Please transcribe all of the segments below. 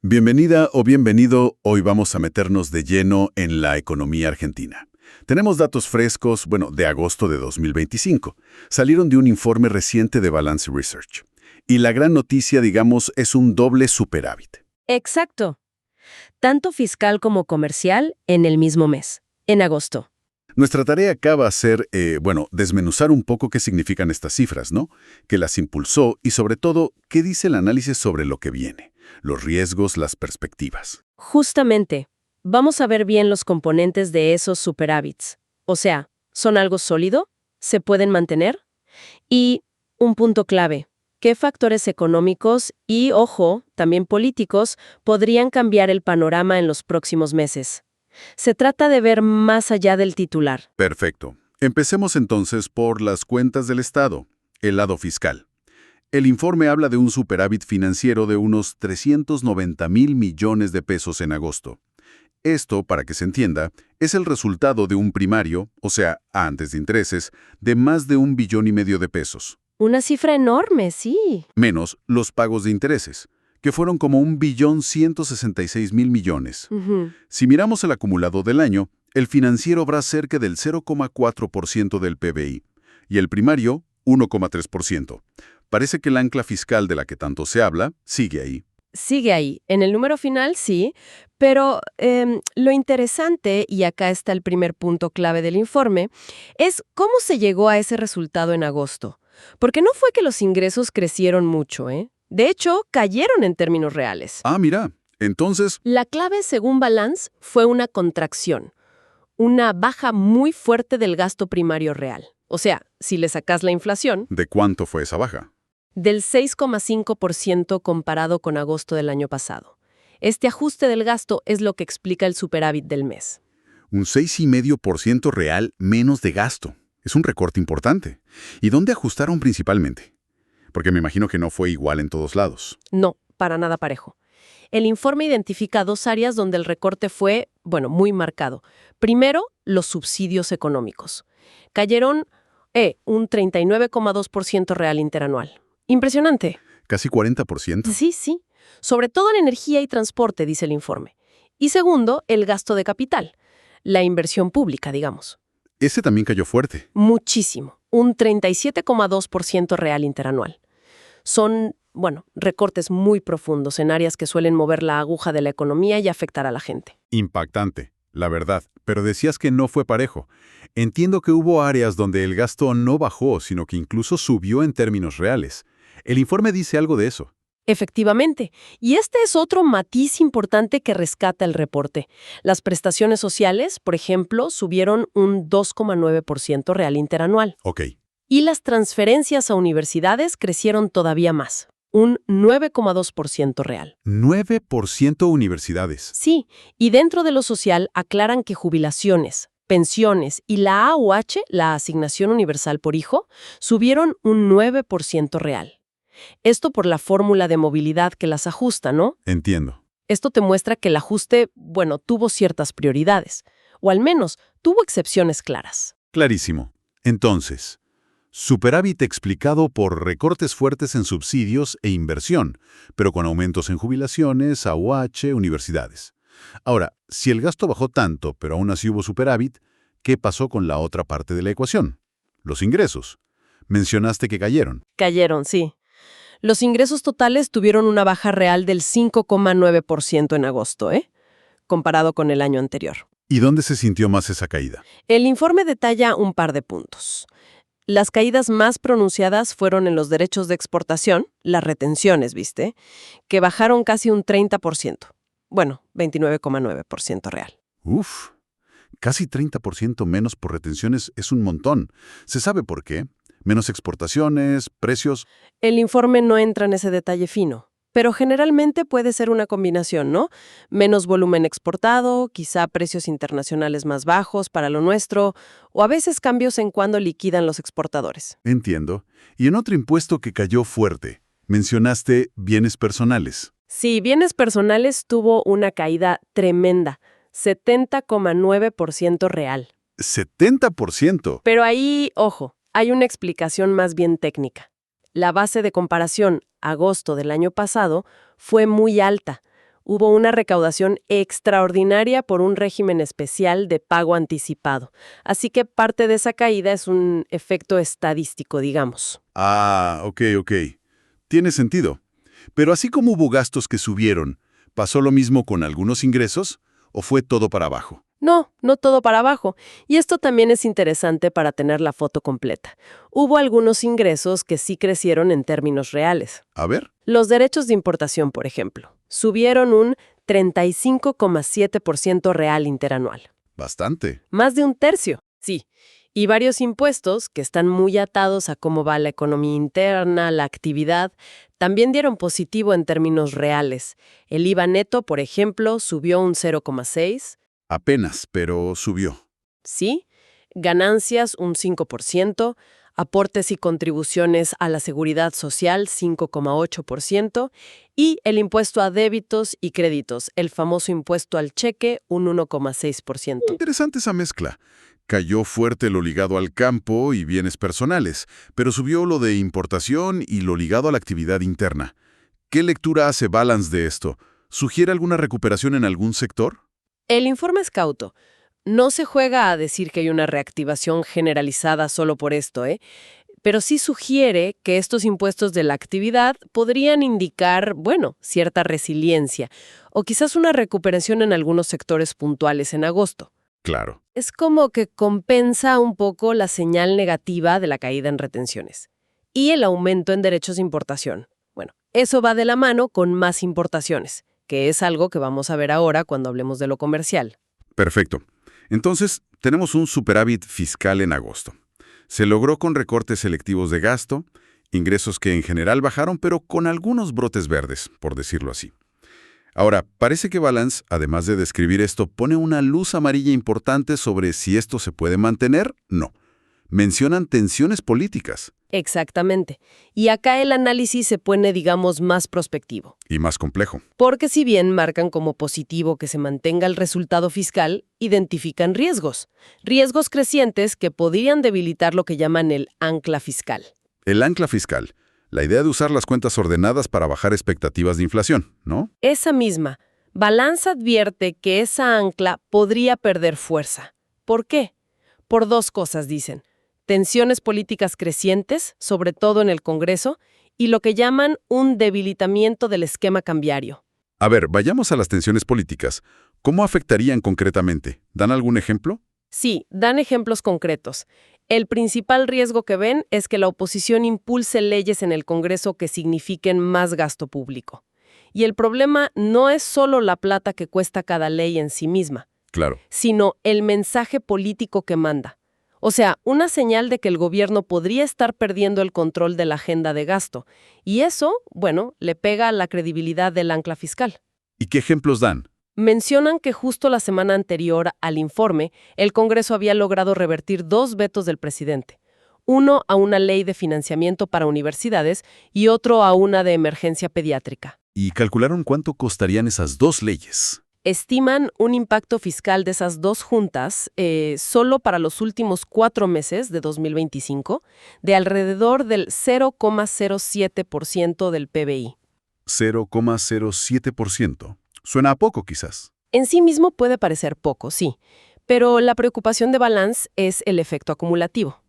Bienvenida o bienvenido, hoy vamos a meternos de lleno en la economía argentina. Tenemos datos frescos, de agosto de 2025. Salieron de un informe reciente de Balance Research. Y la gran noticia, digamos, es un doble superávit. Exacto. Tanto fiscal como comercial en el mismo mes, en agosto. Nuestra tarea acá va a ser, desmenuzar un poco qué significan estas cifras, ¿no? ¿Qué las impulsó? Y sobre todo, ¿qué dice el análisis sobre lo que viene? Los riesgos, las perspectivas. Justamente, vamos a ver bien los componentes de esos superávits. O sea, ¿son algo sólido? ¿Se pueden mantener? Y un punto clave, ¿qué factores económicos y, ojo, también políticos podrían cambiar el panorama en los próximos meses? Se trata de ver más allá del titular. Perfecto. Empecemos entonces por las cuentas del Estado, el lado fiscal. El informe habla de un superávit financiero de unos 390.000 millones de pesos en agosto. Esto, para que se entienda, es el resultado de un primario, o sea, antes de intereses, de más de 1,5 billones de pesos. Una cifra enorme, sí. Menos los pagos de intereses, que fueron como 1,166 millones. Ujú. Si miramos el acumulado del año, el financiero habrá cerca del 0,4% del PBI y el primario 1,3%. Parece que el ancla fiscal de la que tanto se habla sigue ahí. Sigue ahí. En el número final, sí. Pero lo interesante, y acá está el primer punto clave del informe, es cómo se llegó a ese resultado en agosto. Porque no fue que los ingresos crecieron mucho, ¿eh? De hecho, cayeron en términos reales. Ah, mira, entonces, La clave, según Balance, fue una contracción. Una baja muy fuerte del gasto primario real. O sea, si le sacas la inflación, ¿de cuánto fue esa baja? del 6,5% comparado con agosto del año pasado. Este ajuste del gasto es lo que explica el superávit del mes. Un 6,5% real menos de gasto. Es un recorte importante. ¿Y dónde ajustaron principalmente? Porque me imagino que no fue igual en todos lados. No, para nada parejo. El informe identifica dos áreas donde el recorte fue, muy marcado. Primero, los subsidios económicos. Cayeron un 39,2% real interanual. Impresionante. Casi 40%. Sí. Sobre todo en energía y transporte, dice el informe. Y segundo, el gasto de capital. La inversión pública, digamos. Ese también cayó fuerte. Muchísimo. Un 37,2% real interanual. Son, recortes muy profundos en áreas que suelen mover la aguja de la economía y afectar a la gente. Impactante, la verdad. Pero decías que no fue parejo. Entiendo que hubo áreas donde el gasto no bajó, sino que incluso subió en términos reales. El informe dice algo de eso. Efectivamente. Y este es otro matiz importante que rescata el reporte. Las prestaciones sociales, por ejemplo, subieron un 2,9% real interanual. Ok. Y las transferencias a universidades crecieron todavía más, un 9,2% real. 9% universidades. Sí, y dentro de lo social aclaran que jubilaciones, pensiones y la AUH, la Asignación Universal por Hijo, subieron un 9% real. Esto por la fórmula de movilidad que las ajusta, ¿no? Entiendo. Esto te muestra que el ajuste, tuvo ciertas prioridades, o al menos tuvo excepciones claras. Clarísimo. Entonces, superávit explicado por recortes fuertes en subsidios e inversión, pero con aumentos en jubilaciones, AUH, universidades. Ahora, si el gasto bajó tanto, pero aún así hubo superávit, ¿qué pasó con la otra parte de la ecuación? Los ingresos. Mencionaste que cayeron. Cayeron, sí. Los ingresos totales tuvieron una baja real del 5,9% en agosto, comparado con el año anterior. ¿Y dónde se sintió más esa caída? El informe detalla un par de puntos. Las caídas más pronunciadas fueron en los derechos de exportación, las retenciones, ¿viste? Que bajaron casi un 30%. 29,9% real. Uf, casi 30% menos por retenciones es un montón. ¿Se sabe por qué? Menos exportaciones, precios. El informe no entra en ese detalle fino, pero generalmente puede ser una combinación, ¿no? Menos volumen exportado, quizá precios internacionales más bajos para lo nuestro, o a veces cambios en cuándo liquidan los exportadores. Entiendo. Y en otro impuesto que cayó fuerte, mencionaste bienes personales. Sí, bienes personales tuvo una caída tremenda, 70,9% real. 70%. Pero ahí, ojo, hay una explicación más bien técnica. La base de comparación, agosto del año pasado, fue muy alta, Hubo una recaudación extraordinaria por un régimen especial de pago anticipado. Así que parte de esa caída es un efecto estadístico, digamos. Ah, ok. Tiene sentido. Pero así como hubo gastos que subieron, ¿pasó lo mismo con algunos ingresos o fue todo para abajo? No, no todo para abajo. Y esto también es interesante para tener la foto completa. Hubo algunos ingresos que sí crecieron en términos reales. A ver, Los derechos de importación, por ejemplo, subieron un 35,7% real interanual. bastante. Más de un tercio, sí. Y varios impuestos, que están muy atados a cómo va la economía interna, la actividad, también dieron positivo en términos reales. El IVA neto, por ejemplo, subió un 0,6%. Apenas, pero subió. Sí, ganancias un 5%, aportes y contribuciones a la seguridad social 5,8% y el impuesto a débitos y créditos, el famoso impuesto al cheque, un 1,6%. Interesante esa mezcla. Cayó fuerte lo ligado al campo y bienes personales, pero subió lo de importación y lo ligado a la actividad interna. ¿Qué lectura hace Balance de esto? ¿Sugiere alguna recuperación en algún sector? El informe es cauto. No se juega a decir que hay una reactivación generalizada solo por esto, pero sí sugiere que estos impuestos de la actividad podrían indicar, bueno, cierta resiliencia o quizás una recuperación en algunos sectores puntuales en agosto. Claro. Es como que compensa un poco la señal negativa de la caída en retenciones y el aumento en derechos de importación. Bueno, eso va de la mano con más importaciones, que es algo que vamos a ver ahora cuando hablemos de lo comercial. Perfecto. Entonces, tenemos un superávit fiscal en agosto. Se logró con recortes selectivos de gasto, ingresos que en general bajaron, pero con algunos brotes verdes, por decirlo así. Ahora, parece que Balance, además de describir esto, pone una luz amarilla importante sobre si esto se puede mantener. No. Mencionan tensiones políticas. Exactamente. Y acá el análisis se pone, digamos, más prospectivo. Y más complejo. Porque si bien marcan como positivo que se mantenga el resultado fiscal, identifican riesgos. Riesgos crecientes que podrían debilitar lo que llaman el ancla fiscal. El ancla fiscal. La idea de usar las cuentas ordenadas para bajar expectativas de inflación, ¿no? Esa misma. Balance advierte que esa ancla podría perder fuerza. ¿Por qué? Por dos cosas, dicen. Tensiones políticas crecientes, sobre todo en el Congreso, y lo que llaman un debilitamiento del esquema cambiario. A ver, vayamos a las tensiones políticas. ¿Cómo afectarían concretamente? ¿Dan algún ejemplo? Sí, dan ejemplos concretos. El principal riesgo que ven es que la oposición impulse leyes en el Congreso que signifiquen más gasto público. Y el problema no es solo la plata que cuesta cada ley en sí misma, Claro. sino el mensaje político que manda. O sea, una señal de que el gobierno podría estar perdiendo el control de la agenda de gasto. Y eso, bueno, le pega a la credibilidad del ancla fiscal. ¿Y qué ejemplos dan? Mencionan que justo la semana anterior al informe, el Congreso había logrado revertir 2 vetos del presidente. Uno a una ley de financiamiento para universidades y otro a una de emergencia pediátrica. ¿Y calcularon cuánto costarían esas dos leyes? Estiman un impacto fiscal de esas dos juntas, solo para los últimos 4 meses de 2025, de alrededor del 0,07% del PBI. 0,07%. Suena a poco, quizás. En sí mismo puede parecer poco, sí, pero la preocupación de Balance es el efecto acumulativo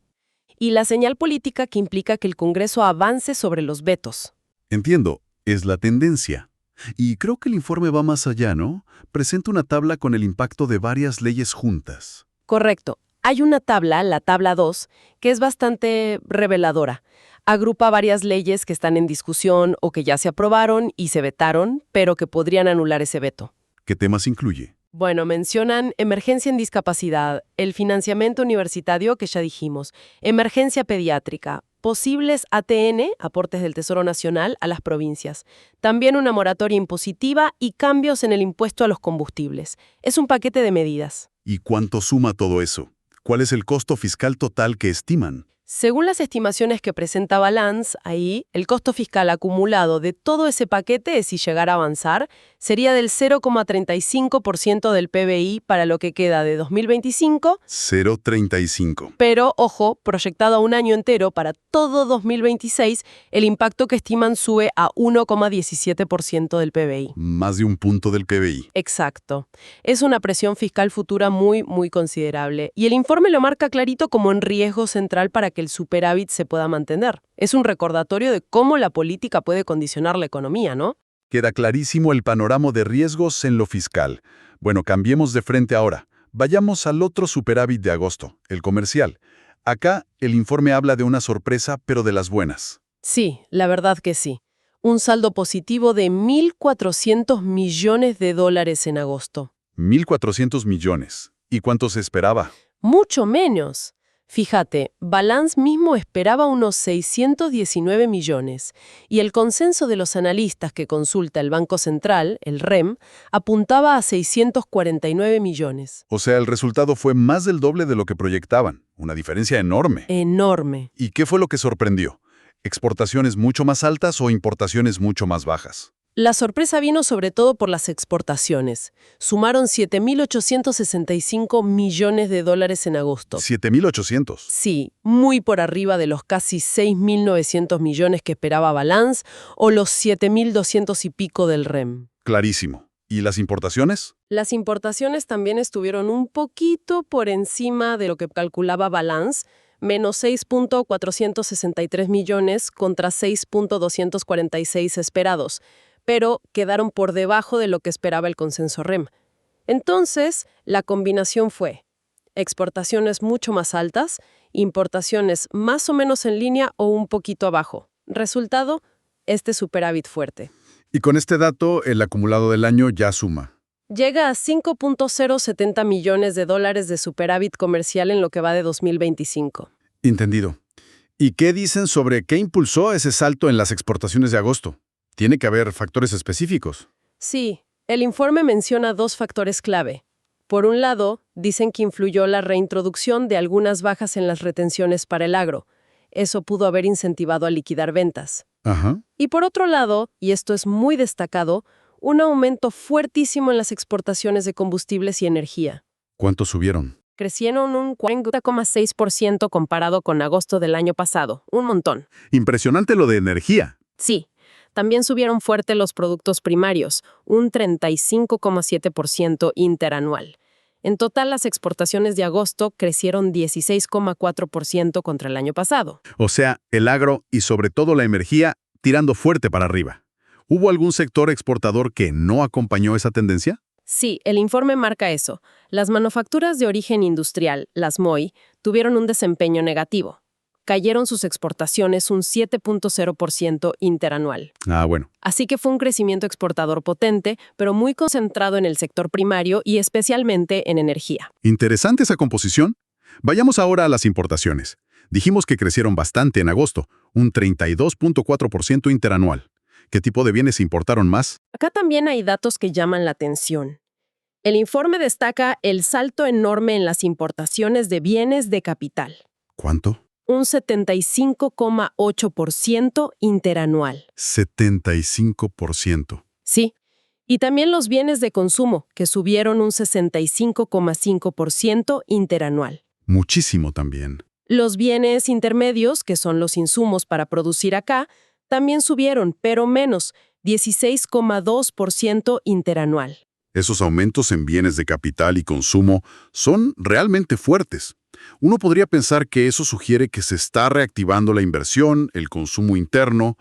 y la señal política que implica que el Congreso avance sobre los vetos. Entiendo, es la tendencia. Y creo que el informe va más allá, ¿no? Presenta una tabla con el impacto de varias leyes juntas. Correcto. Hay una tabla, la tabla 2, que es bastante reveladora. Agrupa varias leyes que están en discusión o que ya se aprobaron y se vetaron, pero que podrían anular ese veto. ¿Qué temas incluye? Bueno, mencionan emergencia en discapacidad, el financiamiento universitario que ya dijimos, emergencia pediátrica, posibles ATN, aportes del Tesoro Nacional, a las provincias, también una moratoria impositiva y cambios en el impuesto a los combustibles. Es un paquete de medidas. ¿Y cuánto suma todo eso? ¿Cuál es el costo fiscal total que estiman? Según las estimaciones que presenta Balance, ahí el costo fiscal acumulado de todo ese paquete, si llegara a avanzar, sería del 0,35% del PBI para lo que queda de 2025, 0,35. pero, ojo, proyectado a un año entero para todo 2026, el impacto que estiman sube a 1,17% del PBI. Más de un punto del PBI. Exacto. Es una presión fiscal futura muy, muy considerable. Y el informe lo marca clarito como en riesgo central para que el superávit se pueda mantener. Es un recordatorio de cómo la política puede condicionar la economía, ¿no? Queda clarísimo el panorama de riesgos en lo fiscal. Bueno, cambiemos de frente ahora. Vayamos al otro superávit de agosto, el comercial. Acá, el informe habla de una sorpresa, pero de las buenas. Sí, la verdad que sí. Un saldo positivo de 1.400 millones de dólares en agosto. 1.400 millones. ¿Y cuánto se esperaba? Mucho menos. Fíjate, Balance mismo esperaba unos 619 millones, y el consenso de los analistas que consulta el Banco Central, el REM, apuntaba a 649 millones. O sea, el resultado fue más del doble de lo que proyectaban. Una diferencia enorme. Enorme. ¿Y qué fue lo que sorprendió? ¿Exportaciones mucho más altas o importaciones mucho más bajas? La sorpresa vino sobre todo por las exportaciones. Sumaron 7.865 millones de dólares en agosto. 7.800. Sí, muy por arriba de los casi 6.900 millones que esperaba Balance o los 7.200 y pico del REM. Clarísimo. ¿Y las importaciones? Las importaciones también estuvieron un poquito por encima de lo que calculaba Balance, menos 6.463 millones contra 6.246 esperados, pero quedaron por debajo de lo que esperaba el consenso REM. Entonces, la combinación fue exportaciones mucho más altas, importaciones más o menos en línea o un poquito abajo. Resultado, este superávit fuerte. Y con este dato, el acumulado del año ya suma. Llega a 5.070 millones de dólares de superávit comercial en lo que va de 2025. Entendido. ¿Y qué dicen sobre qué impulsó ese salto en las exportaciones de agosto? Tiene que haber factores específicos. Sí, el informe menciona dos factores clave. Por un lado, dicen que influyó la reintroducción de algunas bajas en las retenciones para el agro. Eso pudo haber incentivado a liquidar ventas. Ajá. Y por otro lado, y esto es muy destacado, un aumento fuertísimo en las exportaciones de combustibles y energía. ¿Cuánto subieron? Crecieron un 40,6% comparado con agosto del año pasado. Un montón. Impresionante lo de energía. Sí. También subieron fuerte los productos primarios, un 35,7% interanual. En total, las exportaciones de agosto crecieron 16,4% contra el año pasado. O sea, el agro y sobre todo la energía tirando fuerte para arriba. ¿Hubo algún sector exportador que no acompañó esa tendencia? Sí, el informe marca eso. Las manufacturas de origen industrial, las MOI, tuvieron un desempeño negativo. Cayeron sus exportaciones un 7,0% interanual. Bueno. Así que fue un crecimiento exportador potente, pero muy concentrado en el sector primario y especialmente en energía. Interesante esa composición. Vayamos ahora a las importaciones. Dijimos que crecieron bastante en agosto, un 32,4% interanual. ¿Qué tipo de bienes se importaron más? Acá también hay datos que llaman la atención. El informe destaca el salto enorme en las importaciones de bienes de capital. ¿Cuánto? Un 75,8% interanual. 75%. Sí. Y también los bienes de consumo, que subieron un 65,5% interanual. Muchísimo también. Los bienes intermedios, que son los insumos para producir acá, también subieron, pero menos, 16,2% interanual. Esos aumentos en bienes de capital y consumo son realmente fuertes. Uno podría pensar que eso sugiere que se está reactivando la inversión, el consumo interno.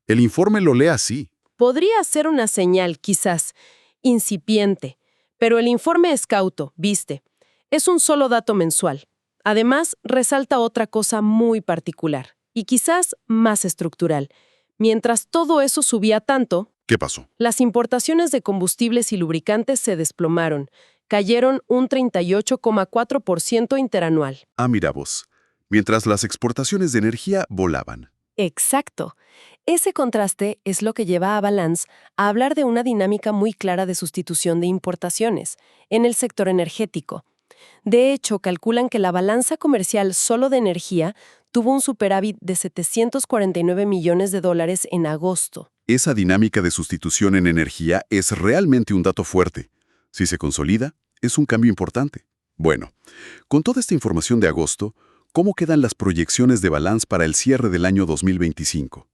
El informe lo lee así. Podría ser una señal, quizás, incipiente, pero el informe es cauto, ¿viste? Es un solo dato mensual. Además, resalta otra cosa muy particular, y quizás más estructural. Mientras todo eso subía tanto, ¿Qué pasó? las importaciones de combustibles y lubricantes se desplomaron. Cayeron un 38,4% interanual. Mira vos. Mientras las exportaciones de energía volaban. Exacto. Ese contraste es lo que lleva a Balance a hablar de una dinámica muy clara de sustitución de importaciones en el sector energético. De hecho, calculan que la balanza comercial solo de energía tuvo un superávit de $749 millones en agosto. Esa dinámica de sustitución en energía es realmente un dato fuerte. Si se consolida, es un cambio importante. Bueno, con toda esta información de agosto, ¿cómo quedan las proyecciones de balance para el cierre del año 2025?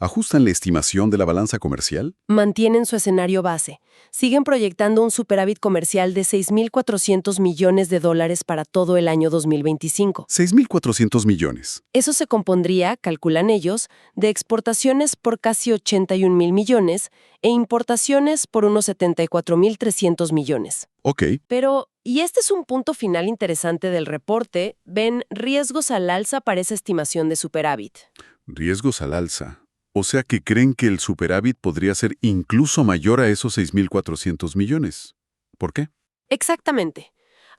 ¿Ajustan la estimación de la balanza comercial? Mantienen su escenario base. Siguen proyectando un superávit comercial de $6.400 millones para todo el año 2025. 6.400 millones. Eso se compondría, calculan ellos, de exportaciones por casi 81.000 millones e importaciones por unos 74.300 millones. Ok, Pero, y este es un punto final interesante del reporte, ven riesgos al alza para esa estimación de superávit. riesgos al alza. O sea que creen que el superávit podría ser incluso mayor a esos 6.400 millones. ¿Por qué? Exactamente.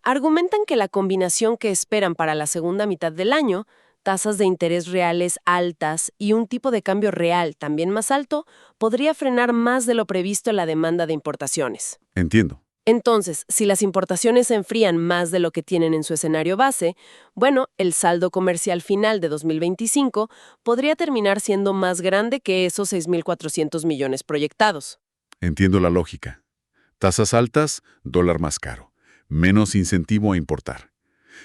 Argumentan que la combinación que esperan para la segunda mitad del año, tasas de interés reales altas y un tipo de cambio real también más alto, podría frenar más de lo previsto la demanda de importaciones. Entiendo. Entonces, si las importaciones se enfrían más de lo que tienen en su escenario base, bueno, el saldo comercial final de 2025 podría terminar siendo más grande que esos 6.400 millones proyectados. Entiendo la lógica. Tasas altas, dólar más caro. Menos incentivo a importar.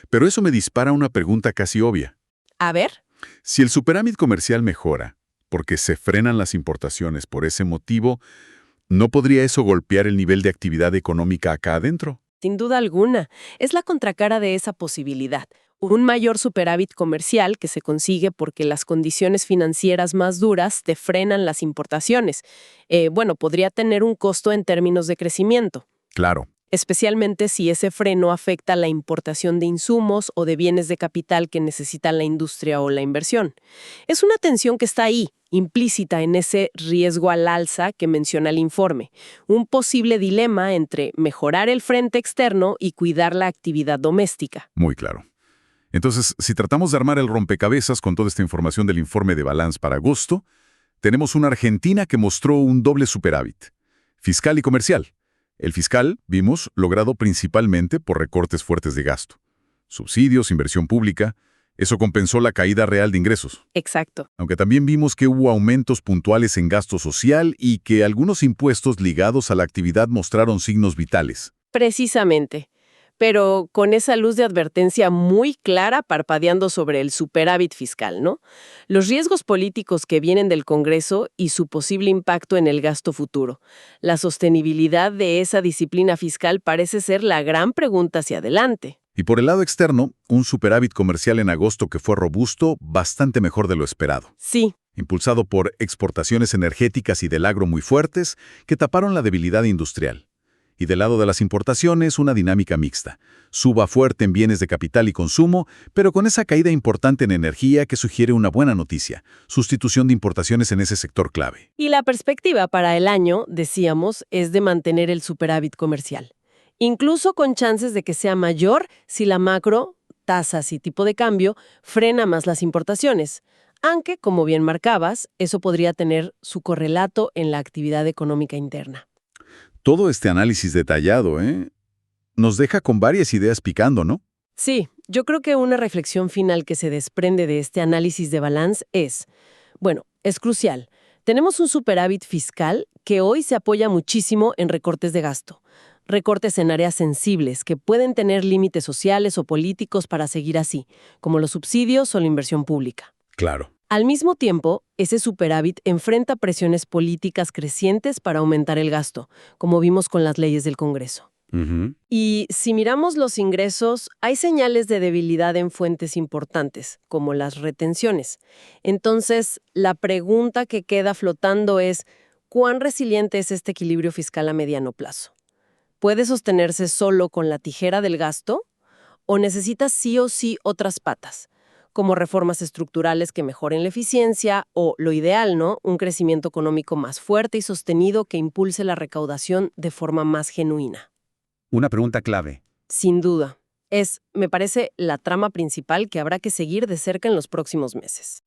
Pero eso me dispara una pregunta casi obvia. A ver. Si el superávit comercial mejora, porque se frenan las importaciones por ese motivo, ¿no podría eso golpear el nivel de actividad económica acá adentro? Sin duda alguna, es la contracara de esa posibilidad. Un mayor superávit comercial que se consigue porque las condiciones financieras más duras te frenan las importaciones. Podría tener un costo en términos de crecimiento, Claro. especialmente si ese freno afecta la importación de insumos o de bienes de capital que necesita la industria o la inversión. Es una tensión que está ahí, implícita en ese riesgo al alza que menciona el informe, un posible dilema entre mejorar el frente externo y cuidar la actividad doméstica. Muy claro. Entonces, si tratamos de armar el rompecabezas con toda esta información del informe de balance para agosto, tenemos una Argentina que mostró un doble superávit, fiscal y comercial. El fiscal, vimos, logrado principalmente por recortes fuertes de gasto. Subsidios, inversión pública, eso compensó la caída real de ingresos. Exacto. Aunque también vimos que hubo aumentos puntuales en gasto social y que algunos impuestos ligados a la actividad mostraron signos vitales. Precisamente. Pero con esa luz de advertencia muy clara parpadeando sobre el superávit fiscal, ¿no? Los riesgos políticos que vienen del Congreso y su posible impacto en el gasto futuro. La sostenibilidad de esa disciplina fiscal parece ser la gran pregunta hacia adelante. Y por el lado externo, un superávit comercial en agosto que fue robusto, bastante mejor de lo esperado. Sí, Impulsado por exportaciones energéticas y del agro muy fuertes que taparon la debilidad industrial. Y del lado de las importaciones, una dinámica mixta. Suba fuerte en bienes de capital y consumo, pero con esa caída importante en energía que sugiere una buena noticia, sustitución de importaciones en ese sector clave. y la perspectiva para el año, decíamos, es de mantener el superávit comercial. Incluso con chances de que sea mayor si la macro, tasas y tipo de cambio, frena más las importaciones. Aunque, como bien marcabas, eso podría tener su correlato en la actividad económica interna. Todo este análisis detallado, nos deja con varias ideas picando, ¿no? Sí, yo creo que una reflexión final que se desprende de este análisis de balance es crucial. Tenemos un superávit fiscal que hoy se apoya muchísimo en recortes de gasto. Recortes en áreas sensibles que pueden tener límites sociales o políticos para seguir así, como los subsidios o la inversión pública. Claro. Al mismo tiempo, ese superávit enfrenta presiones políticas crecientes para aumentar el gasto, como vimos con las leyes del Congreso. Y si miramos los ingresos, hay señales de debilidad en fuentes importantes, como las retenciones. Entonces, la pregunta que queda flotando es, ¿cuán resiliente es este equilibrio fiscal a mediano plazo? ¿Puede sostenerse solo con la tijera del gasto? ¿O necesita sí o sí otras patas? Como reformas estructurales que mejoren la eficiencia o, lo ideal, ¿no?, un crecimiento económico más fuerte y sostenido que impulse la recaudación de forma más genuina. Una pregunta clave. Sin duda. Me parece, la trama principal que habrá que seguir de cerca en los próximos meses.